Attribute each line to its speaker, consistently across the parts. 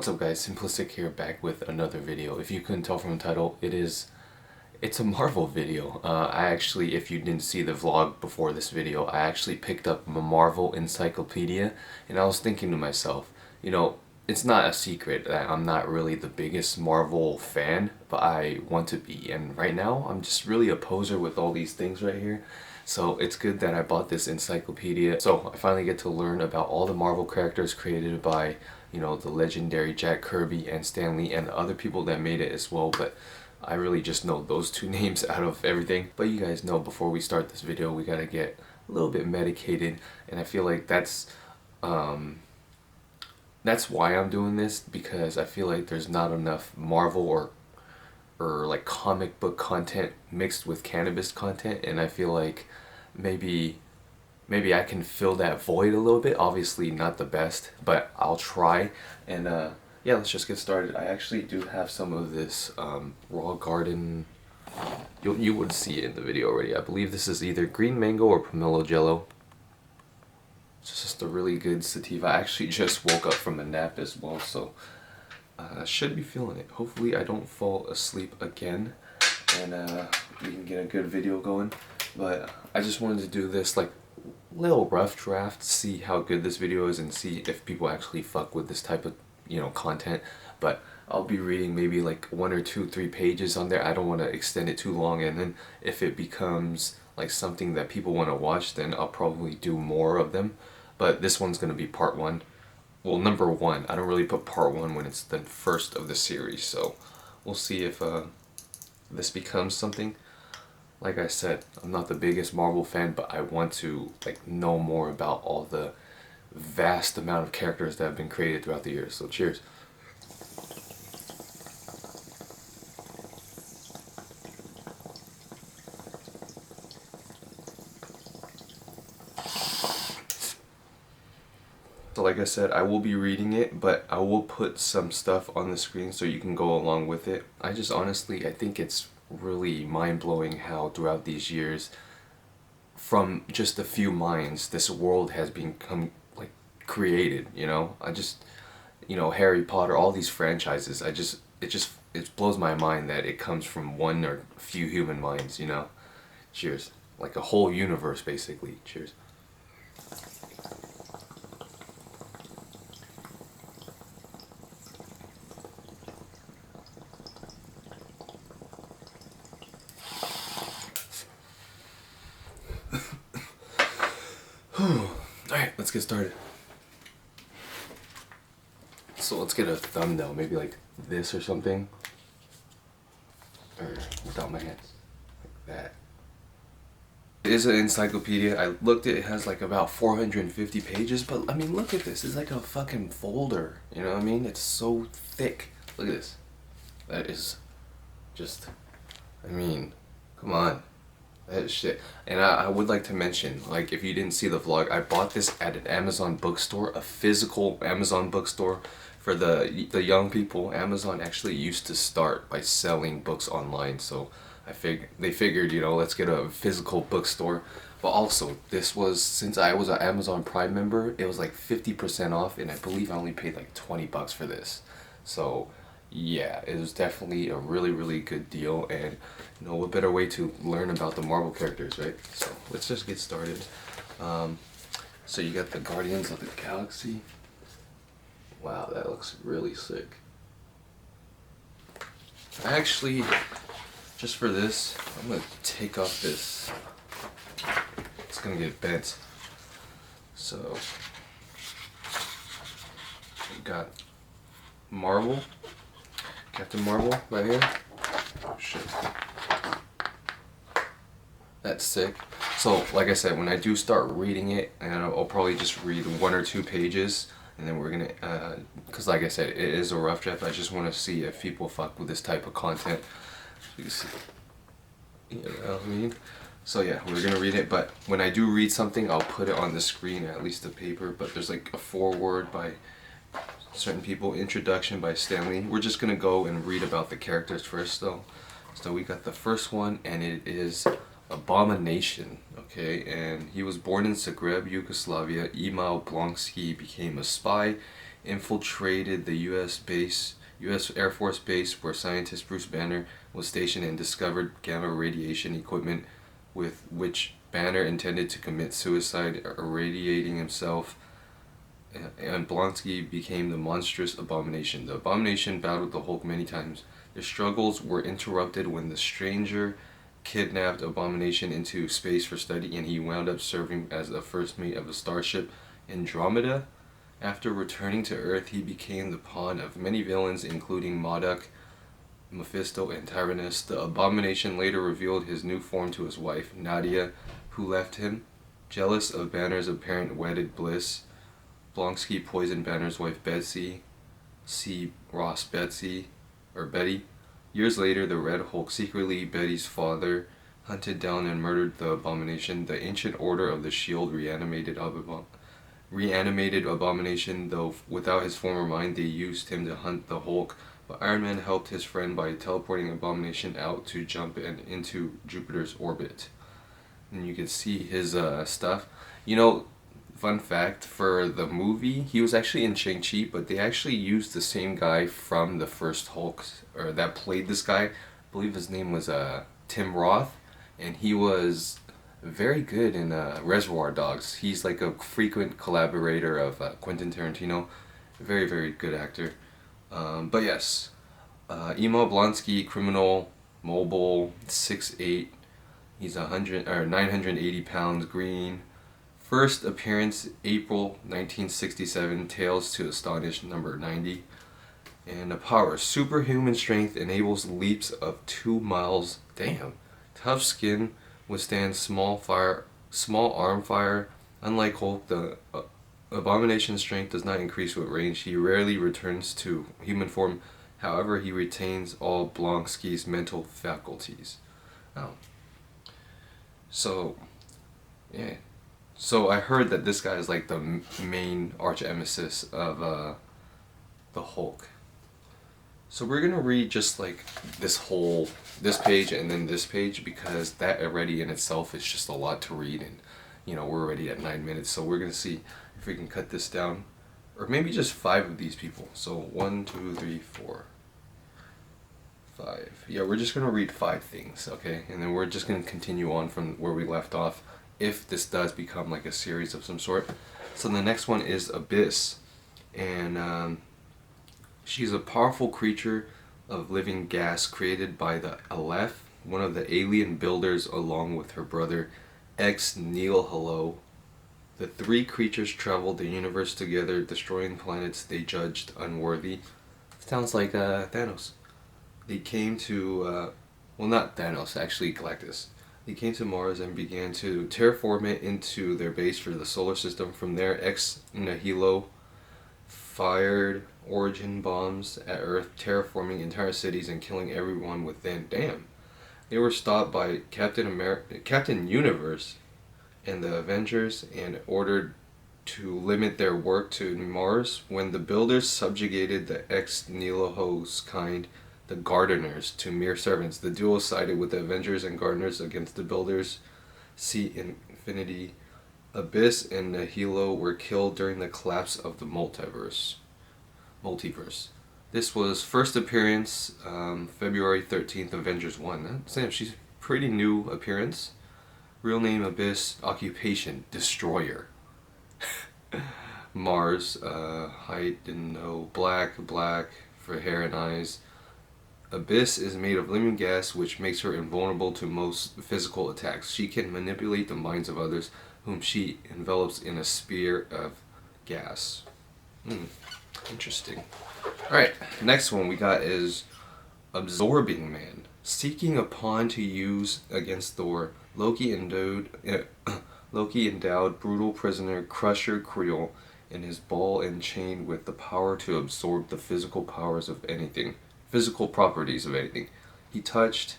Speaker 1: What's up guys, SMPLSCK here, back with another video. If you couldn't tell from the title, it's a Marvel video. I actually, if you didn't see the vlog before this video, I actually picked up a Marvel encyclopedia, and I was thinking to myself, it's not a secret that I'm not really the biggest Marvel fan, but I want to be, and right now I'm just really a poser with all these things right here. So it's good that I bought this encyclopedia. So I finally get to learn about all the Marvel characters created by, the legendary Jack Kirby and Stan Lee and the other people that made it as well. But I really just know those two names out of everything. But you guys know, before we start this video, we gotta get a little bit medicated. And I feel like that's why I'm doing this, because I feel like there's not enough Marvel or like comic book content mixed with cannabis content, and I feel like maybe I can fill that void a little bit. Obviously not the best, but I'll try. And yeah, let's just get started. I actually do have some of this raw garden. You would see it in the video already. I believe this is either green mango or pomelo jello. It's just a really good sativa. I actually just woke up from a nap as well, so I should be feeling it. Hopefully I don't fall asleep again, and we can get a good video going. But I just wanted to do this like little rough draft, see how good this video is and see if people actually fuck with this type of content. But I'll be reading maybe like 1 or 2, 3 pages on there. I don't want to extend it too long, and then if it becomes like something that people want to watch, then I'll probably do more of them. But this one's gonna be part 1. Well, number 1. I don't really put part 1 when it's the first of the series, so we'll see if this becomes something. Like I said, I'm not the biggest Marvel fan, but I want to know more about all the vast amount of characters that have been created throughout the years. So cheers. So like I said, I will be reading it, but I will put some stuff on the screen so you can go along with it. I think it's really mind-blowing how throughout these years, from just a few minds, this world has become created. Harry Potter, all these franchises, it blows my mind that it comes from one or few human minds. Cheers. Like a whole universe basically. Cheers. Alright, let's get started. So let's get a thumbnail, maybe like this or something. Or without my hands. Like that. It is an encyclopedia. I looked it has like about 450 pages, but I mean, look at this. It's like a fucking folder. You know what I mean? It's so thick. Look at this. That is just, come on. That is shit. And I would like to mention, if you didn't see the vlog, I bought this at an Amazon bookstore, a physical Amazon bookstore for the young people. Amazon actually used to start by selling books online, so they figured, let's get a physical bookstore. But also, this was, since I was an Amazon Prime member, it was like 50% off, and I believe I only paid like 20 bucks for this. So yeah, it was definitely a really, really good deal, and what better way to learn about the Marvel characters, right? So let's just get started. So you got the Guardians of the Galaxy. Wow, that looks really sick. Actually, just for this, I'm gonna take off this. It's gonna get bent. So we got Marvel. Captain Marvel right here. Oh shit. That's sick. So like I said, when I do start reading it, and I'll probably just read 1 or 2 pages, and then we're gonna, because like I said, it is a rough draft. I just want to see if people fuck with this type of content. You see, what I mean? So yeah, we're gonna read it, but when I do read something, I'll put it on the screen, at least the paper. But there's like a foreword by certain people, introduction by Stan Lee. We're just gonna go and read about the characters first though. So we got the first one, and it is Abomination. Okay, and he was born in Zagreb, Yugoslavia. Emil Blonsky became a spy infiltrated the U.S. Air Force base where scientist Bruce Banner was stationed and discovered gamma radiation equipment with which Banner intended to commit suicide, irradiating himself, and Blonsky became the monstrous Abomination. The Abomination battled the Hulk many times. Their struggles were interrupted when the Stranger kidnapped Abomination into space for study, and he wound up serving as the first mate of the starship Andromeda. After returning to Earth, he became the pawn of many villains, including MODOK, Mephisto, and Tyrannus. The Abomination later revealed his new form to his wife, Nadia, who left him. Jealous of Banner's apparent wedded bliss, Blonsky poisoned Banner's wife Betsy, C. Ross Betty. Years later, the Red Hulk, secretly Betty's father, hunted down and murdered the Abomination. The Ancient Order of the Shield reanimated Abomination, though without his former mind. They used him to hunt the Hulk, but Iron Man helped his friend by teleporting Abomination out to jump into Jupiter's orbit. And you can see his stuff. You know, fun fact, for the movie, he was actually in Shang-Chi, but they actually used the same guy from the first Hulk, or that played this guy. I believe his name was Tim Roth, and he was very good in Reservoir Dogs. He's like a frequent collaborator of Quentin Tarantino. Very, very good actor. But yes, Emo Blonsky, criminal, mobile, 6'8". He's 980 pounds, green. First appearance April 1967. Tales to Astonish number 90. And the power: superhuman strength, enables leaps of 2 miles. Damn. Tough skin, withstands small arm fire. Unlike Hulk, the Abomination's strength does not increase with range. He rarely returns to human form. However, he retains all Blonsky's mental faculties. Oh. So, yeah. So I heard that this guy is like the main arch nemesis of the Hulk. So we're gonna read just like this page and then this page, because that already in itself is just a lot to read, and you know we're already at 9 minutes. So we're gonna see if we can cut this down, or maybe just 5 of these people. So 1, 2, 3, 4, 5. Yeah, we're just gonna read 5 things, okay? And then we're just gonna continue on from where we left off, if this does become like a series of some sort. So the next one is Abyss, and she's a powerful creature of living gas created by the Aleph, one of the alien builders, along with her brother Ex Nihilo. The 3 creatures traveled the universe together, destroying planets they judged unworthy. Sounds like Thanos. They came to, well, not Thanos, actually Galactus. They came to Mars and began to terraform it into their base for the solar system. From there, Ex Nihilo fired origin bombs at Earth, terraforming entire cities and killing everyone within. Damn. They were stopped by Captain Universe and the Avengers, and ordered to limit their work to Mars. When the builders subjugated the Ex Nihilo's kind, the Gardeners, to mere servants, the duo sided with the Avengers and Gardeners against the builders. See Infinity. Abyss and Nihilo were killed during the collapse of the multiverse. This was first appearance February 13th, Avengers 1. Sam, she's pretty new appearance. Real name Abyss, occupation Destroyer. Mars, height didn't know, black for hair and eyes. Abyss is made of living gas, which makes her invulnerable to most physical attacks. She can manipulate the minds of others, whom she envelops in a sphere of gas. Interesting. Alright, next one we got is Absorbing Man. Seeking a pawn to use against Thor, Loki endowed brutal prisoner Crusher Creel in his ball and chain with the power to absorb the physical properties of anything. He touched,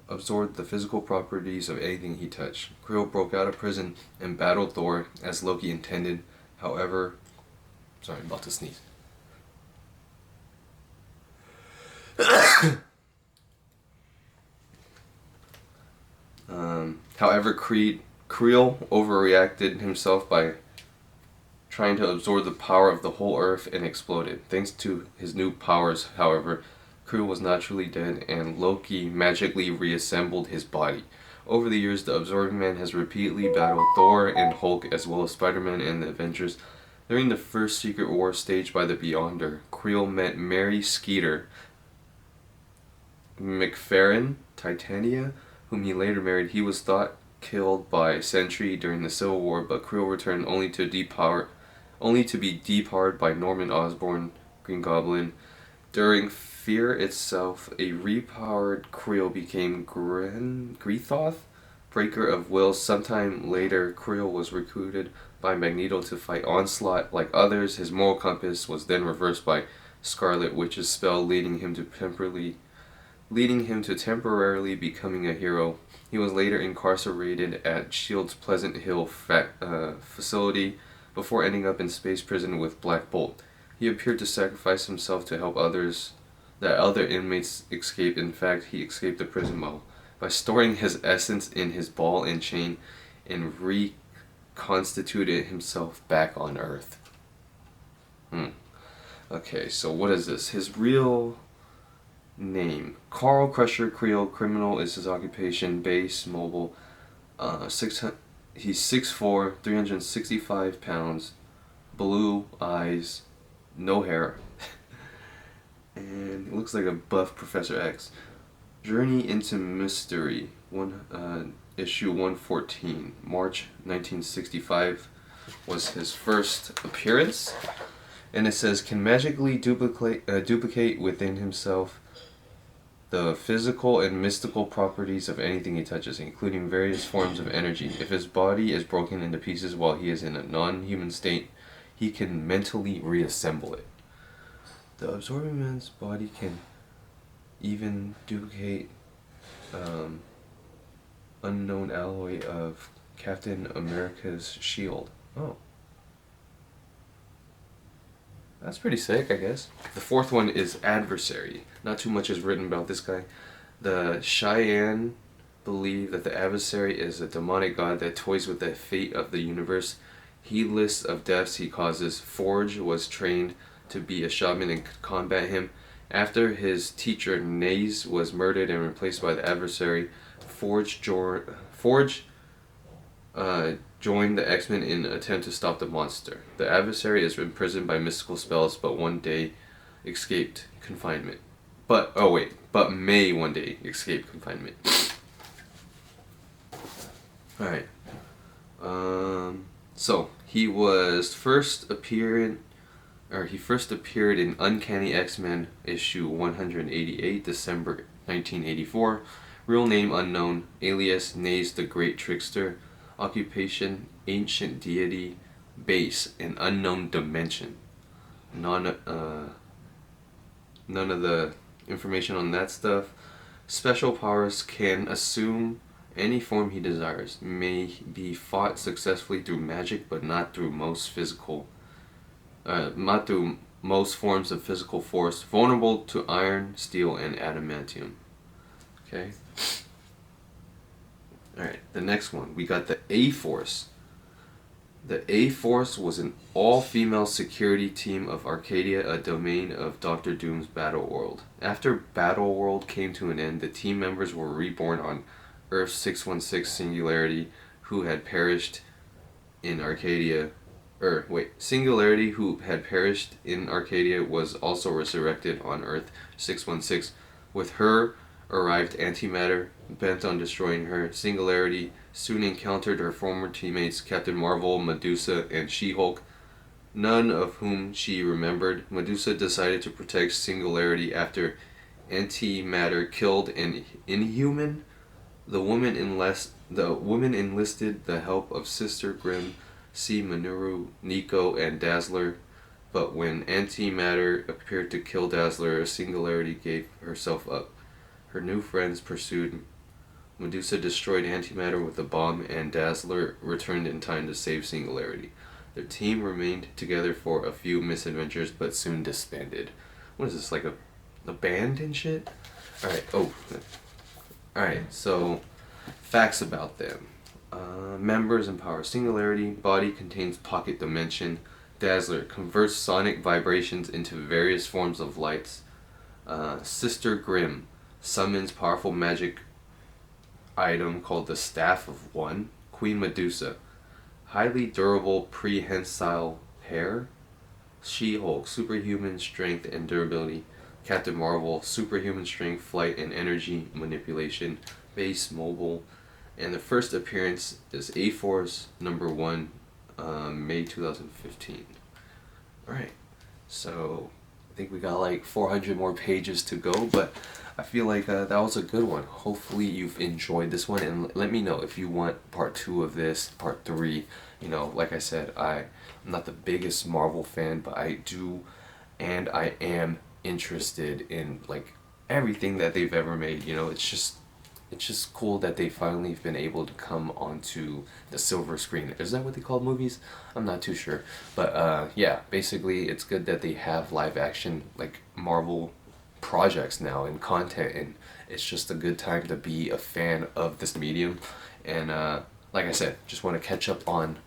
Speaker 1: absorbed the physical properties of anything he touched. Creel broke out of prison and battled Thor as Loki intended. However, sorry, I'm about to sneeze. However, Creel overreacted himself by trying to absorb the power of the whole Earth and exploded. Thanks to his new powers, however, Creel was naturally dead and Loki magically reassembled his body. Over the years, the Absorbing Man has repeatedly battled Thor and Hulk as well as Spider-Man and the Avengers. During the first Secret War staged by the Beyonder, Creel met Mary Skeeter McFerrin, Titania, whom he later married. He was thought killed by Sentry during the Civil War, but Creel returned only to be depowered by Norman Osborn, Green Goblin. During Fear itself, a repowered Creel became Greethoth, Breaker of Wills. Sometime later, Creel was recruited by Magneto to fight Onslaught. Like others, his moral compass was then reversed by Scarlet Witch's spell, leading him to temporarily becoming a hero. He was later incarcerated at S.H.I.E.L.D.'s Pleasant Hill facility before ending up in space prison with Black Bolt. He appeared to sacrifice himself to help other inmates escape. In fact, he escaped the prison by storing his essence in his ball and chain and reconstituted himself back on Earth. Okay, so what is this? His real name: Carl Crusher Creel. Criminal is his occupation. Base mobile. He's 6'4", 365 pounds. Blue eyes, no hair, and he looks like a buff Professor X. Journey into Mystery. Issue 114, March 1965, was his first appearance, and it says can magically duplicate within himself the physical and mystical properties of anything he touches, including various forms of energy. If his body is broken into pieces while he is in a non-human state, he can mentally reassemble it. The Absorbing Man's body can even duplicate unknown alloy of Captain America's shield. Oh. That's pretty sick, I guess. The fourth one is Adversary. Not too much is written about this guy. The Cheyenne believe that the Adversary is a demonic god that toys with the fate of the universe. Heedless of deaths he causes. Forge was trained to be a shaman and could combat him. After his teacher Naze was murdered and replaced by the Adversary, Forge joined the X-Men in an attempt to stop the monster. The Adversary is imprisoned by mystical spells, but one day escaped confinement. But may one day escape confinement. Alright. So he first appeared in Uncanny X-Men issue 188, December 1984. Real name unknown. Alias Naze the Great Trickster. Occupation ancient deity. Base an unknown dimension. None of the information on that stuff. Special powers: can assume any form he desires. May be fought successfully through magic, but not through most forms of physical force. Vulnerable to iron, steel, and adamantium. Okay. Alright, the next one. We got the A-Force. The A-Force was an all-female security team of Arcadia, a domain of Doctor Doom's Battleworld. After Battleworld came to an end, the team members were reborn on Earth 616 Singularity, who had perished in Arcadia. Singularity, who had perished in Arcadia, was also resurrected on Earth 616. With her arrived antimatter, bent on destroying her. Singularity soon encountered her former teammates Captain Marvel, Medusa, and She-Hulk, none of whom she remembered. Medusa decided to protect Singularity after antimatter killed an Inhuman. The woman enlisted the help of Sister Grimm, C. Minoru, Nico, and Dazzler, but when antimatter appeared to kill Dazzler, Singularity gave herself up. Her new friends pursued. Medusa destroyed antimatter with a bomb, and Dazzler returned in time to save Singularity. Their team remained together for a few misadventures, but soon disbanded. What is this, like a band and shit? Alright, so facts about them. Members and powers. Singularity body contains pocket dimension. Dazzler converts sonic vibrations into various forms of lights. Sister Grimm summons powerful magic item called the Staff of One. Queen Medusa, highly durable prehensile hair. She-Hulk, superhuman strength and durability. Captain Marvel, superhuman strength, flight, and energy manipulation. Base mobile. And the first appearance is A-Force #1, May 2015. Alright, so I think we got like 400 more pages to go, but I feel like that was a good one. Hopefully you've enjoyed this one, and let me know if you want part 2 of this, part 3. You know, like I said, I'm not the biggest Marvel fan, but I do, and I am interested in like everything that they've ever made. You know, it's just cool that they finally been able to come onto the silver screen. Is that what they call movies? I'm not too sure. But yeah, basically it's good that they have live action like Marvel projects now and content, and it's just a good time to be a fan of this medium. And like I said, just want to catch up on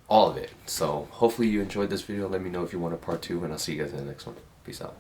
Speaker 1: all of it. So hopefully you enjoyed this video. Let me know if you want a part 2, and I'll see you guys in the next one. Peace out.